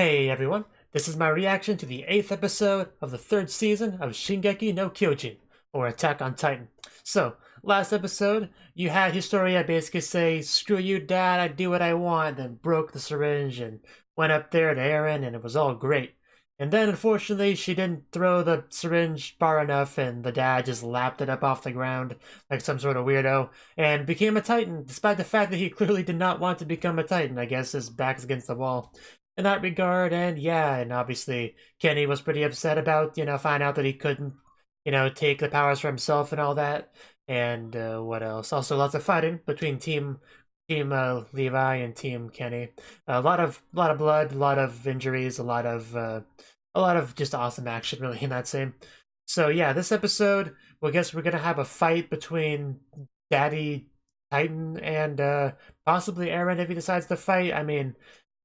Hey everyone, this is my reaction to the 8th episode of the 3rd season of Shingeki no Kyojin, or Attack on Titan. So, last episode, you had Historia basically say, "Screw you, Dad, I do what I want," then broke the syringe and went up there to Eren, and it was all great. And then, unfortunately, she didn't throw the syringe far enough, and the dad just lapped it up off the ground like some sort of weirdo, and became a Titan, despite the fact that he clearly did not want to become a Titan. I guess his back's against the wall in that regard. And yeah, and obviously Kenny was pretty upset about, finding out that he couldn't, take the powers for himself and all that. And what else? Also, lots of fighting between Team Levi and Team Kenny. A lot of blood, a lot of injuries, a lot of just awesome action really in that scene. So yeah, this episode, well, I guess we're gonna have a fight between Daddy Titan and possibly Eren if he decides to fight. I mean,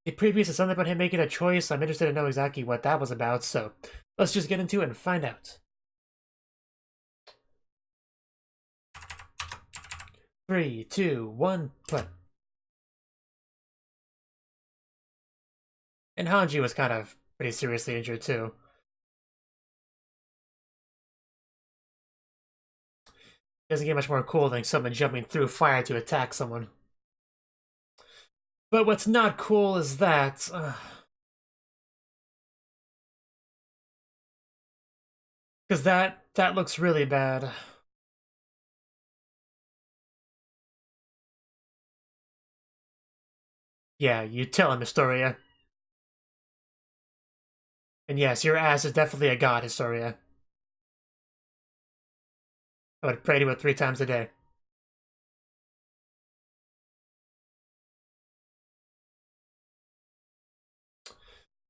the previews is something about him making a choice. I'm interested to know exactly what that was about, so let's just get into it and find out. 3, 2, 1, play. And Hanji was kind of pretty seriously injured too. Doesn't get much more cool than someone jumping through fire to attack someone. But what's not cool is that... because that looks really bad. Yeah, you tell him, Historia. And yes, your ass is definitely a god, Historia. I would pray to it 3 times a day.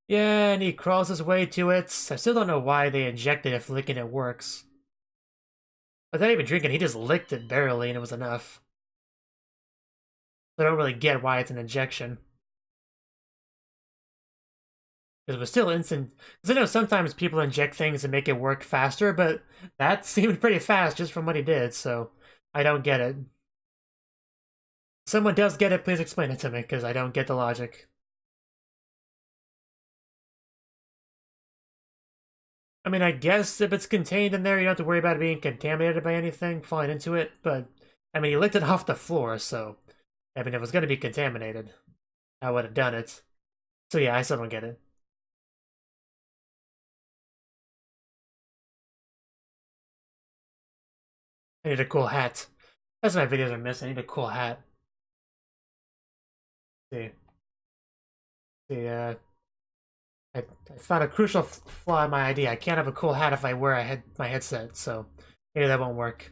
Yeah, and he crawls his way to it. I still don't know why they injected it if licking it works. But not even drinking, he just licked it barely and it was enough. I don't really get why it's an injection. Because it was still instant. Because I know sometimes people inject things and make it work faster, but that seemed pretty fast just from what he did, so I don't get it. Someone does get it, please explain it to me, because I don't get the logic. I mean, I guess if it's contained in there, you don't have to worry about it being contaminated by anything falling into it, but, I mean, he licked it off the floor, so, I mean, if it was going to be contaminated, I would have done it. So yeah, I still don't get it. I need a cool hat. That's what my videos are missing. I need a cool hat. See, see, I found a crucial flaw in my idea. I can't have a cool hat if I wear my headset, so maybe that won't work.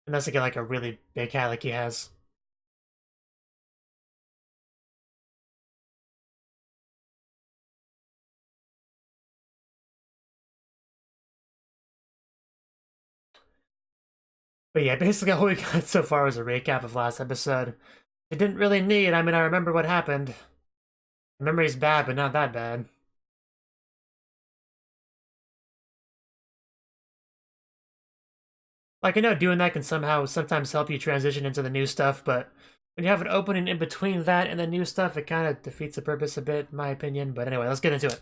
Unless I get like a really big hat like he has. But yeah, basically all we got so far was a recap of last episode. It didn't really need, I mean, I remember what happened. Memory's bad, but not that bad. Like, I know doing that can sometimes help you transition into the new stuff, but when you have an opening in between that and the new stuff, it kind of defeats the purpose a bit, in my opinion. But anyway, let's get into it.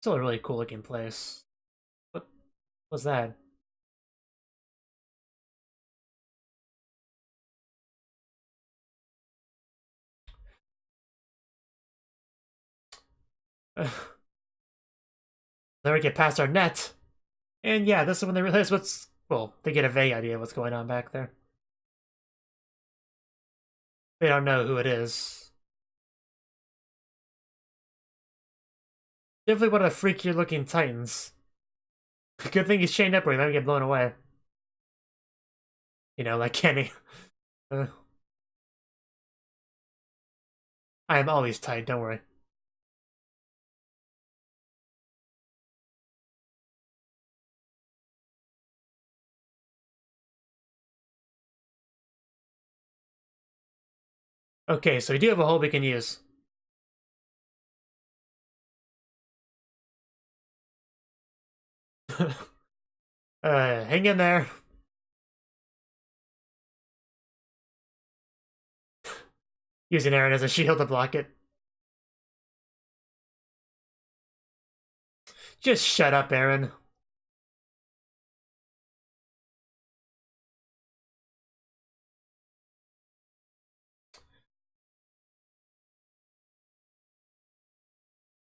Still a really cool looking place. What was that? Then we get past our net. And yeah, this is when they realize well, they get a vague idea of what's going on back there. They don't know who it is. Definitely one of the freakier looking titans. Good thing he's chained up or he might get blown away. You know, like Kenny. Uh, I am always tight, don't worry. Okay, so we do have a hole we can use. Hang in there. Using Aaron as a shield to block it. Just shut up, Aaron.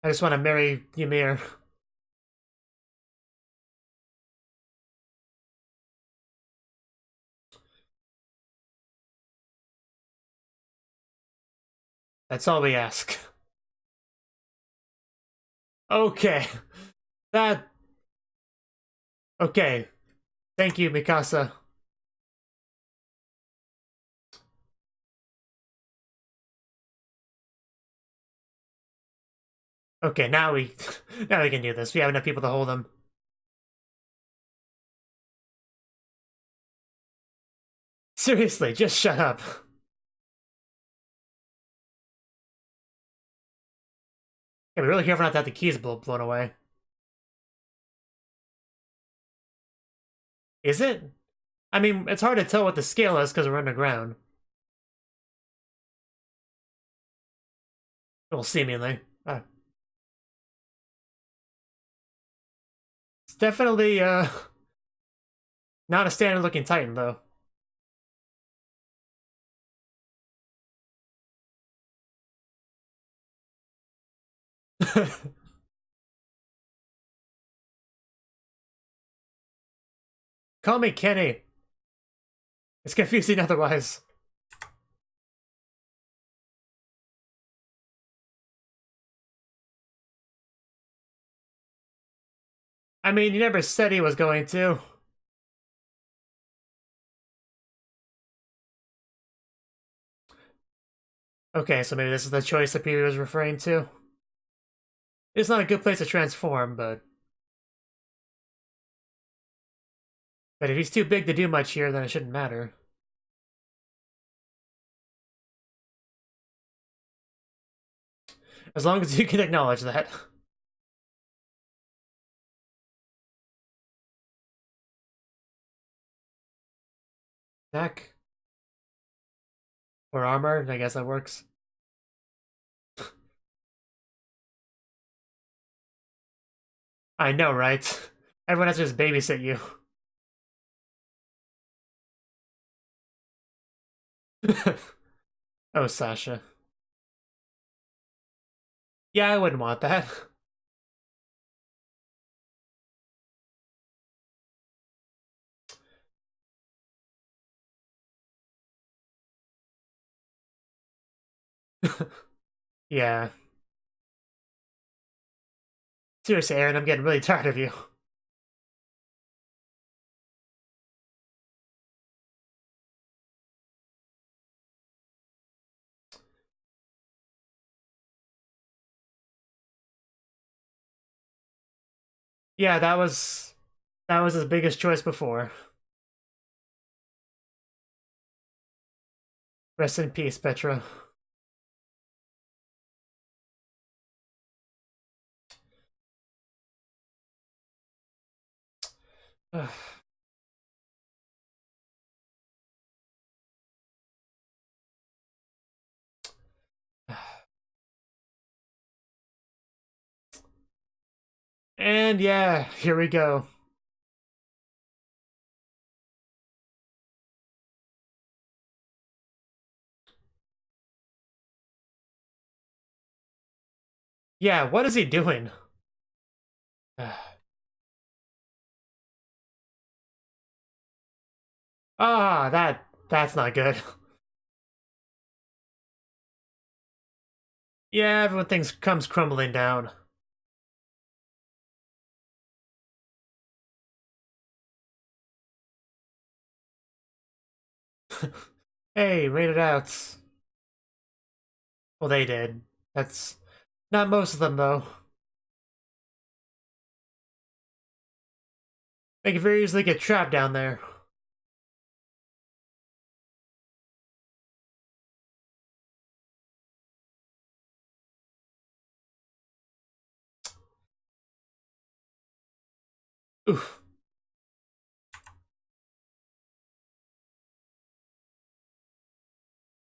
I just want to marry Ymir. That's all we ask. Okay. That... Okay. Thank you, Mikasa. Okay, now we now we can do this. We have enough people to hold them. Seriously, just shut up. Yeah, be really careful not to have the keys blown away. Is it? I mean, it's hard to tell what the scale is because we're underground. Well, seemingly. It's definitely, not a standard-looking Titan, though. Call me Kenny. It's confusing otherwise. I mean, you never said he was going to. Okay, so maybe this is the choice that Peter was referring to. It's not a good place to transform, but... But if he's too big to do much here, then it shouldn't matter. As long as you can acknowledge that. Attack. Or armor, I guess that works. I know, right? Everyone has to just babysit you. Oh, Sasha. Yeah, I wouldn't want that. Yeah. Seriously, Aaron, I'm getting really tired of you. Yeah, that was his biggest choice before. Rest in peace, Petra. And yeah, here we go. Yeah, what is he doing? Ah, that's not good. Yeah, everyone thinks comes crumbling down. Hey, made it out. Well, they did. That's not most of them, though. They could very easily get trapped down there. Oof.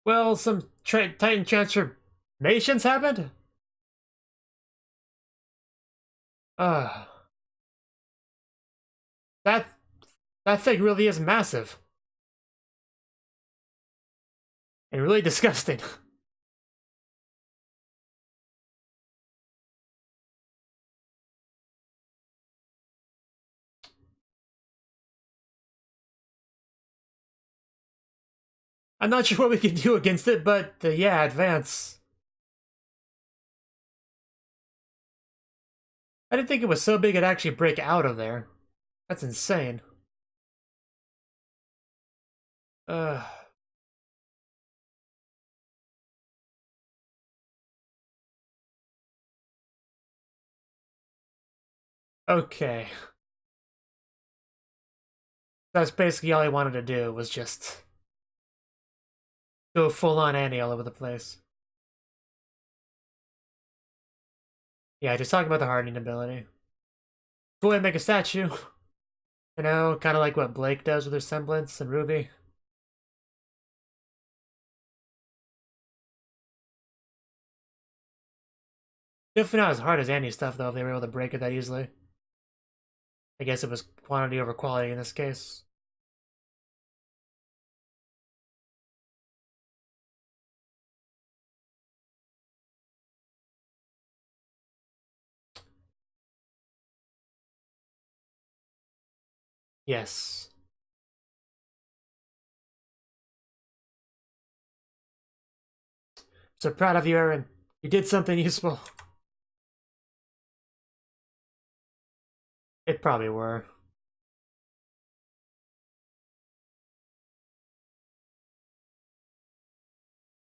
Well, some Titan transformations happened? Uh, that that thing really is massive. And really disgusting. I'm not sure what we can do against it, but yeah, advance. I didn't think it was so big it'd actually break out of there. That's insane. Uh, okay. That's basically all I wanted to do, was just go full-on Annie all over the place. Yeah, just talking about the hardening ability. Cool way to make a statue. You know, kind of like what Blake does with her semblance and Ruby. Definitely not as hard as Annie's stuff, though, if they were able to break it that easily. I guess it was quantity over quality in this case. Yes. So proud of you, Aaron. You did something useful. It probably were.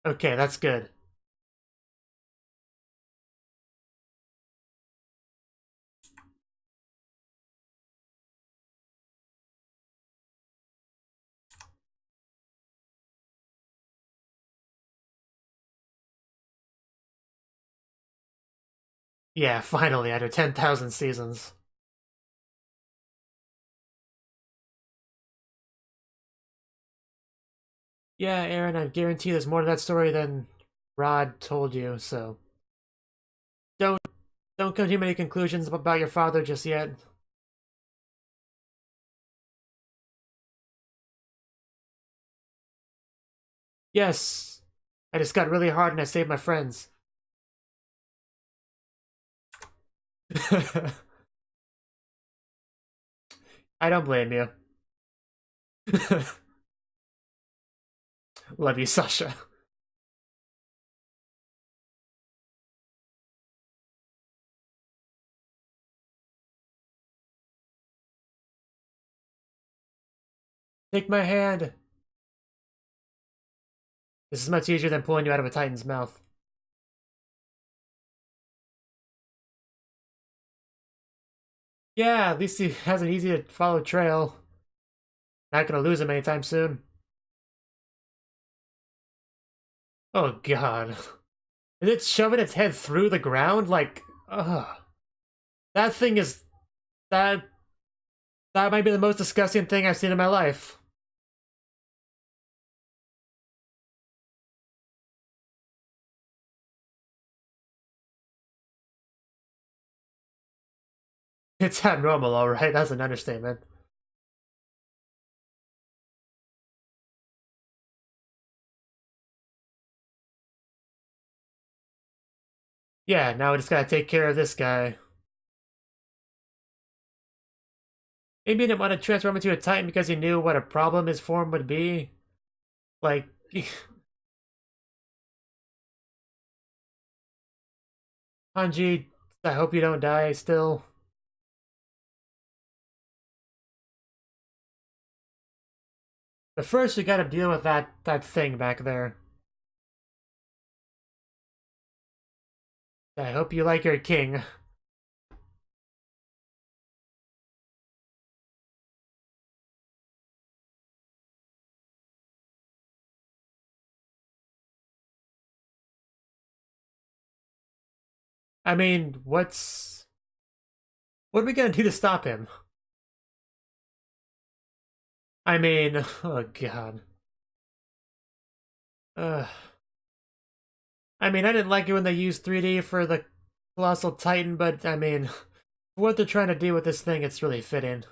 Okay, that's good. Yeah, finally, after 10,000 seasons. Yeah, Aaron, I guarantee there's more to that story than Rod told you, so don't don't come to too many conclusions about your father just yet. Yes, I just got really hard and I saved my friends. I don't blame you. Love you, Sasha. Take my hand. This is much easier than pulling you out of a Titan's mouth. Yeah, at least he has an easy to follow trail. Not gonna lose him anytime soon. Oh god. Is it shoving its head through the ground? Like, ugh. That thing is... That... That might be the most disgusting thing I've seen in my life. It's abnormal, alright. That's an understatement. Yeah, now we just gotta take care of this guy. Maybe he didn't want to transform into a Titan because he knew what a problem his form would be. Like... Hanji, I hope you don't die still. But first we gotta deal with that thing back there. I hope you like your king. I mean, what are we gonna do to stop him? I mean, oh god. Uh, I mean, I didn't like it when they used 3D for the Colossal Titan, but I mean, for what they're trying to do with this thing, it's really fitting.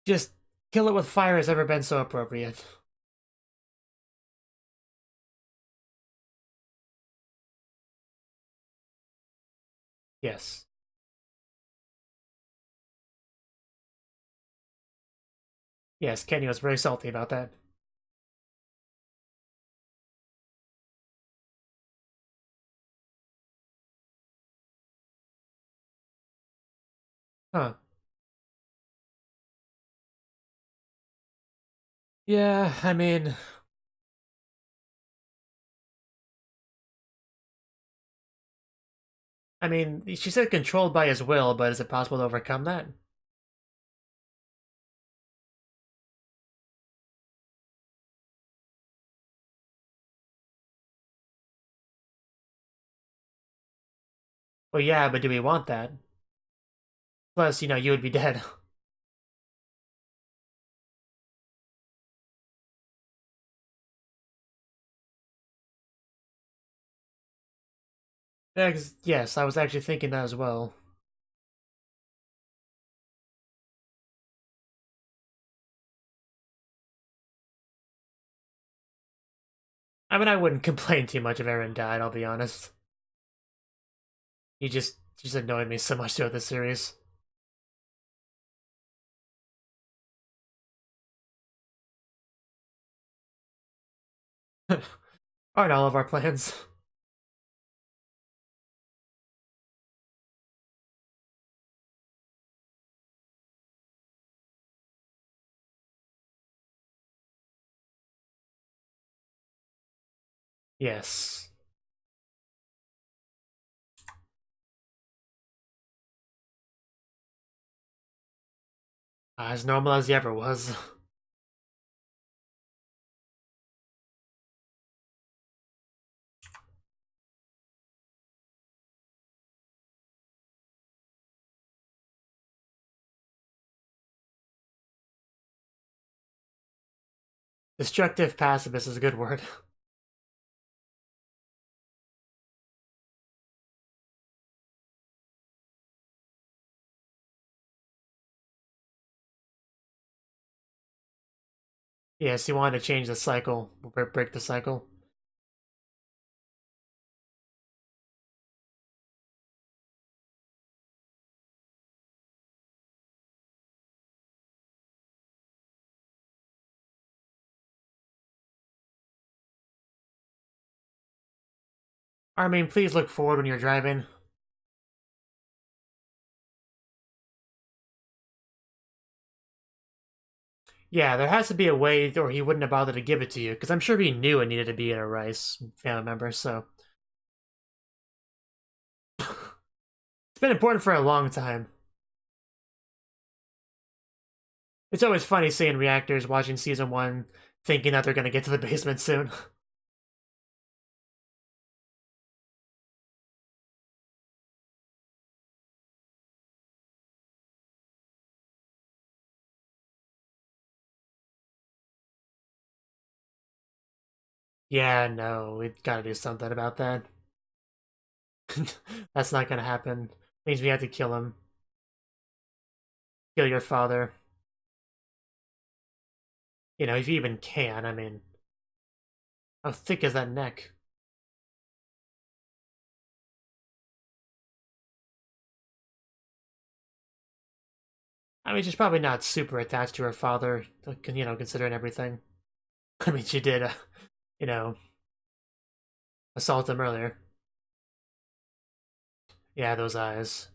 Just kill it with fire has ever been so appropriate. Yes. Yes, Kenny was very salty about that. Huh. Yeah, I mean, she said controlled by his will, but is it possible to overcome that? Well, yeah, but do we want that? Plus, you would be dead. Yes, I was actually thinking that as well. I mean, I wouldn't complain too much if Eren died, I'll be honest. He just annoyed me so much throughout the series. Aren't all of our plans? Yes. As normal as he ever was. Destructive pacifist is a good word. Yes, he wanted to change the cycle, break the cycle. I mean, please look forward when you're driving. Yeah, there has to be a way, or he wouldn't have bothered to give it to you, because I'm sure he knew it needed to be in a rice family member, so. It's been important for a long time. It's always funny seeing reactors watching season one, thinking that they're gonna get to the basement soon. Yeah, no, we gotta do something about that. That's not gonna happen. Means we have to kill him. Kill your father. If you even can, I mean. How thick is that neck? I mean, she's probably not super attached to her father, considering everything. I mean, she did, you know, assault him earlier. Yeah, those eyes.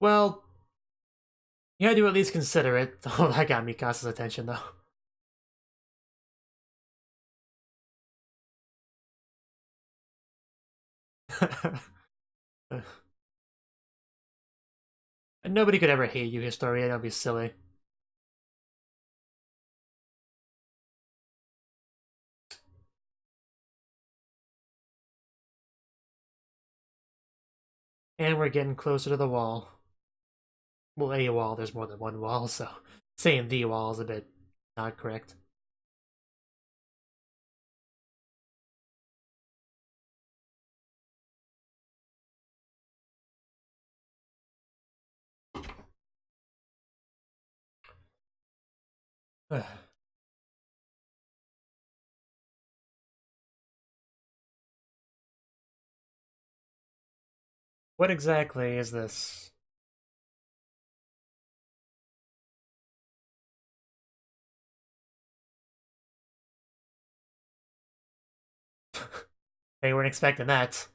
Well, you had to at least consider it. Oh, that got Mikasa's attention, though. And nobody could ever hate you, Historia. That'd be silly. And we're getting closer to the wall. Well, a wall, there's more than one wall, so saying the wall is a bit not correct. What exactly is this? They weren't expecting that.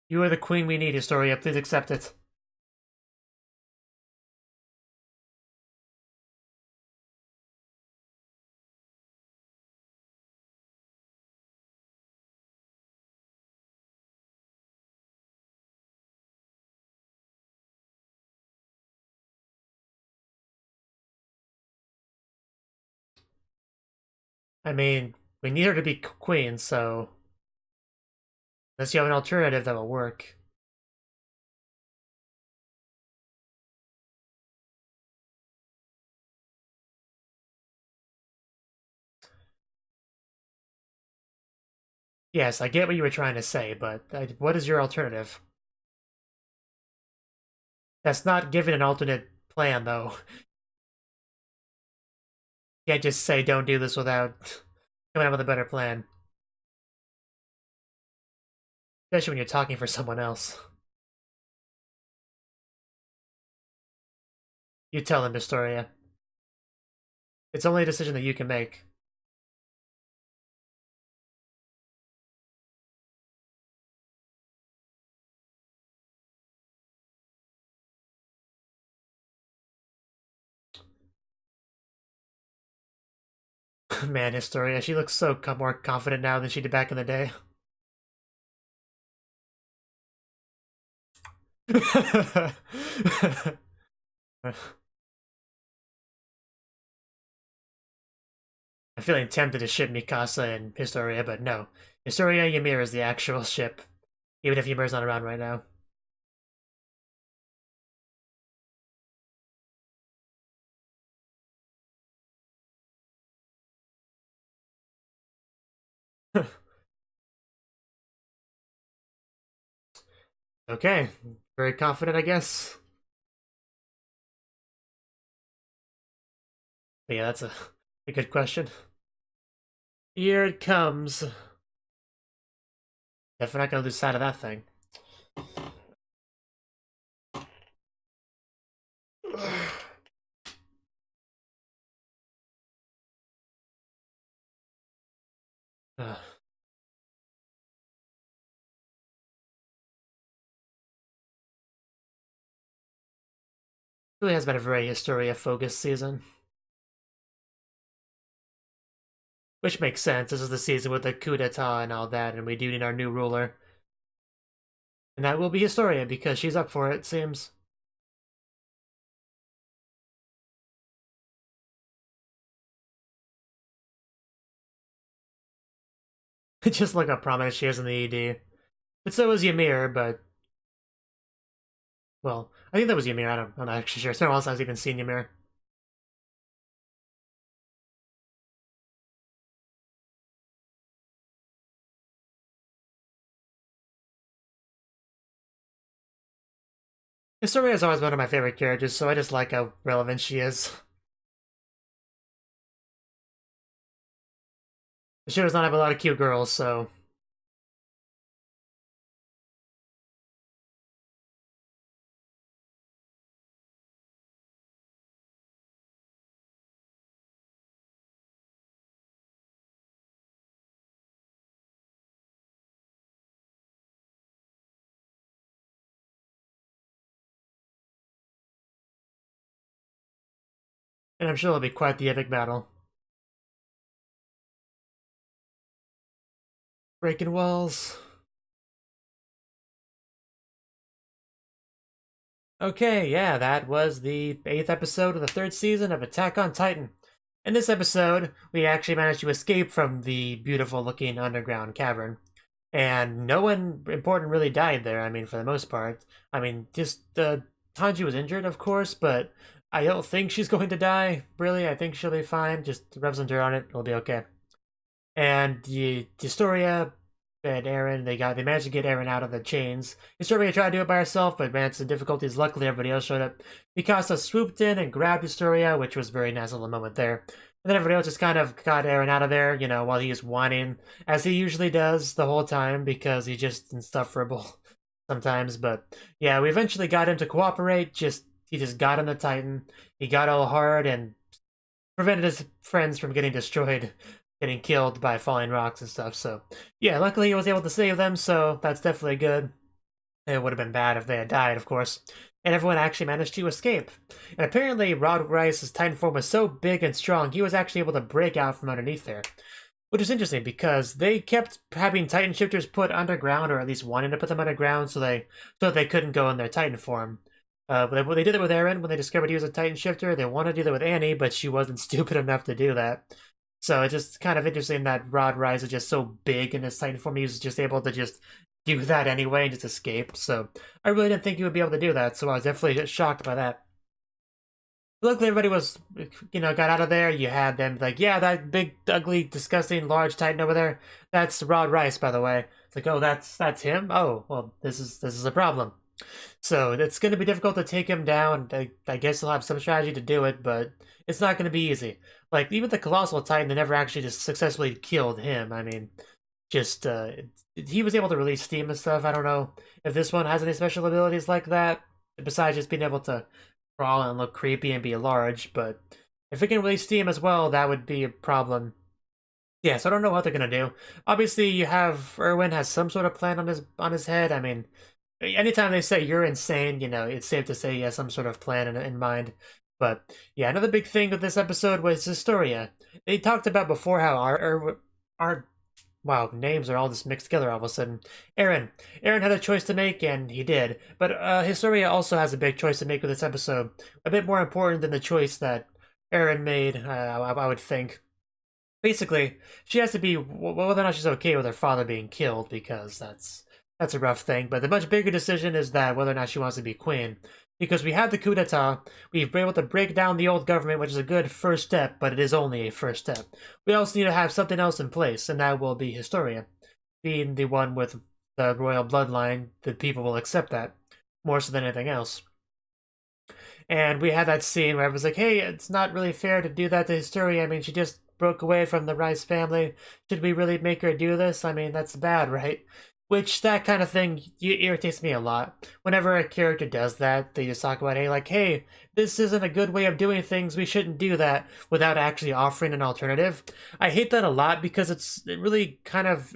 You are the queen we need, Historia. Please accept it. I mean, we need her to be queen, so unless you have an alternative that will work. Yes, I get what you were trying to say, but what is your alternative? That's not giving an alternate plan, though. You can't just say don't do this without coming up with a better plan. Especially when you're talking for someone else. You tell them, Historia. It's only a decision that you can make. Man, Historia, she looks so more confident now than she did back in the day. I'm feeling tempted to ship Mikasa and Historia, but no. Historia Ymir is the actual ship, even if Ymir's not around right now. Okay, very confident, I guess. But yeah, that's a good question. Here it comes. Definitely not gonna lose sight of that thing. Really has been a very Historia-focused season. Which makes sense. This is the season with the coup d'etat and all that, and we do need our new ruler. And that will be Historia, because she's up for it seems. Just look how prominent she is in the ED. But so was Ymir, but... Well, I think that was Ymir, I'm not actually sure. It's been a while since I've even seen Ymir. Historia is always one of my favorite characters, so I just like how relevant she is. The show does not have a lot of cute girls, so... And I'm sure it'll be quite the epic battle. Breaking walls. Okay, yeah, that was the 8th episode of the 3rd season of Attack on Titan. In this episode, we actually managed to escape from the beautiful-looking underground cavern. And no one important really died there, I mean, for the most part. I mean, just Tanji was injured, of course, but I don't think she's going to die, really. I think she'll be fine. Just rub some dirt on it, it'll be okay. And the Historia and Eren, they managed to get Eren out of the chains. Historia tried to do it by herself, but ran into some difficulties. Luckily, everybody else showed up. Mikasa swooped in and grabbed Historia, which was a very nice little moment there. And then everybody else just kind of got Eren out of there, you know, while he was whining, as he usually does the whole time, because he's just insufferable sometimes. But yeah, we eventually got him to cooperate. He just got on the Titan. He got all hard and prevented his friends from getting destroyed, getting killed by falling rocks and stuff. So yeah, luckily he was able to save them, so that's definitely good. It would have been bad if they had died, of course. And everyone actually managed to escape. And apparently Rod Rice's Titan form was so big and strong, he was actually able to break out from underneath there. Which is interesting, because they kept having Titan shifters put underground, or at least wanting to put them underground, so they couldn't go in their Titan form. They did it with Eren when they discovered he was a Titan shifter. They wanted to do that with Annie, but she wasn't stupid enough to do that. So it's just kind of interesting that Rod Rice is just so big in his Titan form. He was just able to just do that anyway and just escape. So I really didn't think he would be able to do that. So I was definitely shocked by that. Luckily, everybody was, got out of there. You had them like, yeah, that big, ugly, disgusting, large Titan over there. That's Rod Rice, by the way. It's like, oh, that's him. Oh, well, this is a problem. So it's going to be difficult to take him down. I guess he'll have some strategy to do it, but it's not going to be easy. Like, even the Colossal Titan, they never actually just successfully killed him. I mean, just, he was able to release steam and stuff. I don't know if this one has any special abilities like that, besides just being able to crawl and look creepy and be large, but if it can release steam as well, that would be a problem. Yeah, so I don't know what they're going to do. Obviously, you have, Erwin has some sort of plan on his head. I mean, anytime they say you're insane, it's safe to say he has some sort of plan in mind. But yeah, another big thing with this episode was Historia. They talked about before how our wow, names are all just mixed together all of a sudden. Eren had a choice to make, and he did. But Historia also has a big choice to make with this episode. A bit more important than the choice that Eren made, I would think. Basically, she has to be whether or not she's okay with her father being killed, because that's a rough thing. But the much bigger decision is that whether or not she wants to be queen. Because we had the coup d'etat, we've been able to break down the old government, which is a good first step, but it is only a first step. We also need to have something else in place, and that will be Historia. Being the one with the royal bloodline, the people will accept that, more so than anything else. And we had that scene where it was like, hey, it's not really fair to do that to Historia. I mean, she just broke away from the Rice family. Should we really make her do this? I mean, that's bad, right? Which, that kind of thing irritates me a lot. Whenever a character does that, they just talk about, hey, this isn't a good way of doing things, we shouldn't do that, without actually offering an alternative. I hate that a lot, because it's really kind of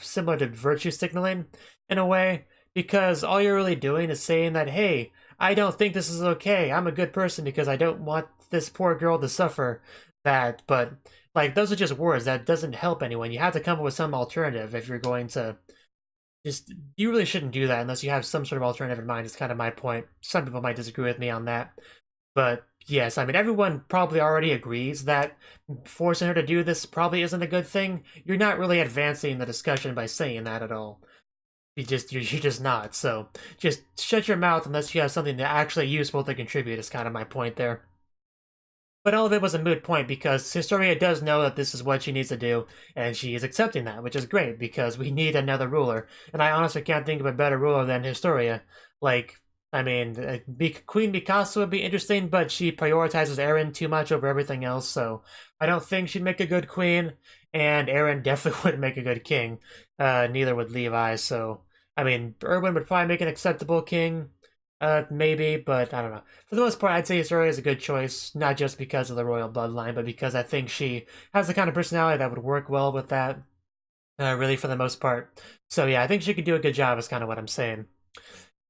similar to virtue signaling, in a way, because all you're really doing is saying that, hey, I don't think this is okay, I'm a good person because I don't want this poor girl to suffer that, but, like, those are just words, that doesn't help anyone. You have to come up with some alternative if you're going to you really shouldn't do that unless you have some sort of alternative in mind, is kind of my point. Some people might disagree with me on that. But yes, I mean, everyone probably already agrees that forcing her to do this probably isn't a good thing. You're not really advancing the discussion by saying that at all. You're just not. So just shut your mouth unless you have something actually useful to contribute, is kind of my point there. But all of it was a moot point, because Historia does know that this is what she needs to do, and she is accepting that, which is great, because we need another ruler. And I honestly can't think of a better ruler than Historia. Like, I mean, Queen Mikasa would be interesting, but she prioritizes Eren too much over everything else, so I don't think she'd make a good queen, and Eren definitely wouldn't make a good king. Neither would Levi, so, I mean, Erwin would probably make an acceptable king. Maybe, but I don't know. For the most part, I'd say Historia is a good choice, not just because of the royal bloodline, but because I think she has the kind of personality that would work well with that, really, for the most part. So yeah, I think she could do a good job, is kind of what I'm saying.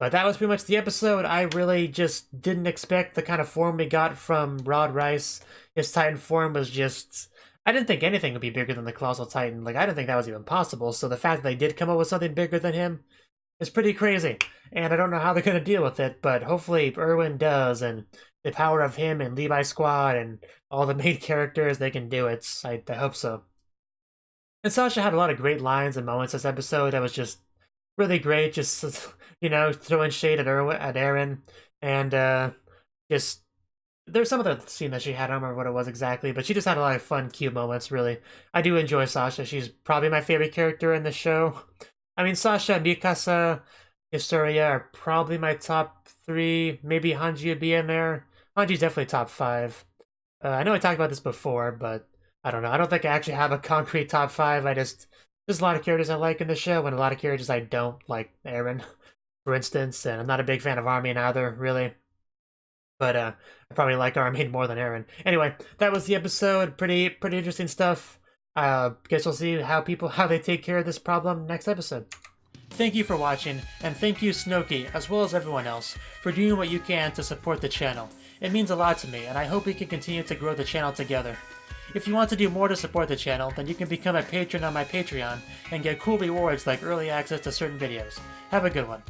But that was pretty much the episode. I really just didn't expect the kind of form we got from Rod Rice. His Titan form was just... I didn't think anything would be bigger than the Colossal Titan. Like, I didn't think that was even possible, so the fact that they did come up with something bigger than him is pretty crazy, and I don't know how they're gonna deal with it, but hopefully Erwin does, and the power of him and Levi Squad and all the main characters, they can do it. I hope so. And Sasha had a lot of great lines and moments this episode that was just really great, just, throwing shade at Eren, and just there's some other scene that she had. I don't remember what it was exactly, but she just had a lot of fun, cute moments. Really, I do enjoy Sasha. She's probably my favorite character in the show. I mean, Sasha, Mikasa, Historia are probably my top 3. Maybe Hanji would be in there. Hanji's definitely top 5. I know I talked about this before, but I don't know. I don't think I actually have a concrete top 5. There's a lot of characters I like in the show, and a lot of characters I don't, like Eren, for instance. And I'm not a big fan of Armin either, really. But I probably like Armin more than Eren. Anyway, that was the episode. Pretty interesting stuff. Guess we'll see how they take care of this problem next episode. Thank you for watching, and thank you Cnouki, as well as everyone else, for doing what you can to support the channel. It means a lot to me, and I hope we can continue to grow the channel together. If you want to do more to support the channel, then you can become a patron on my Patreon and get cool rewards like early access to certain videos. Have a good one.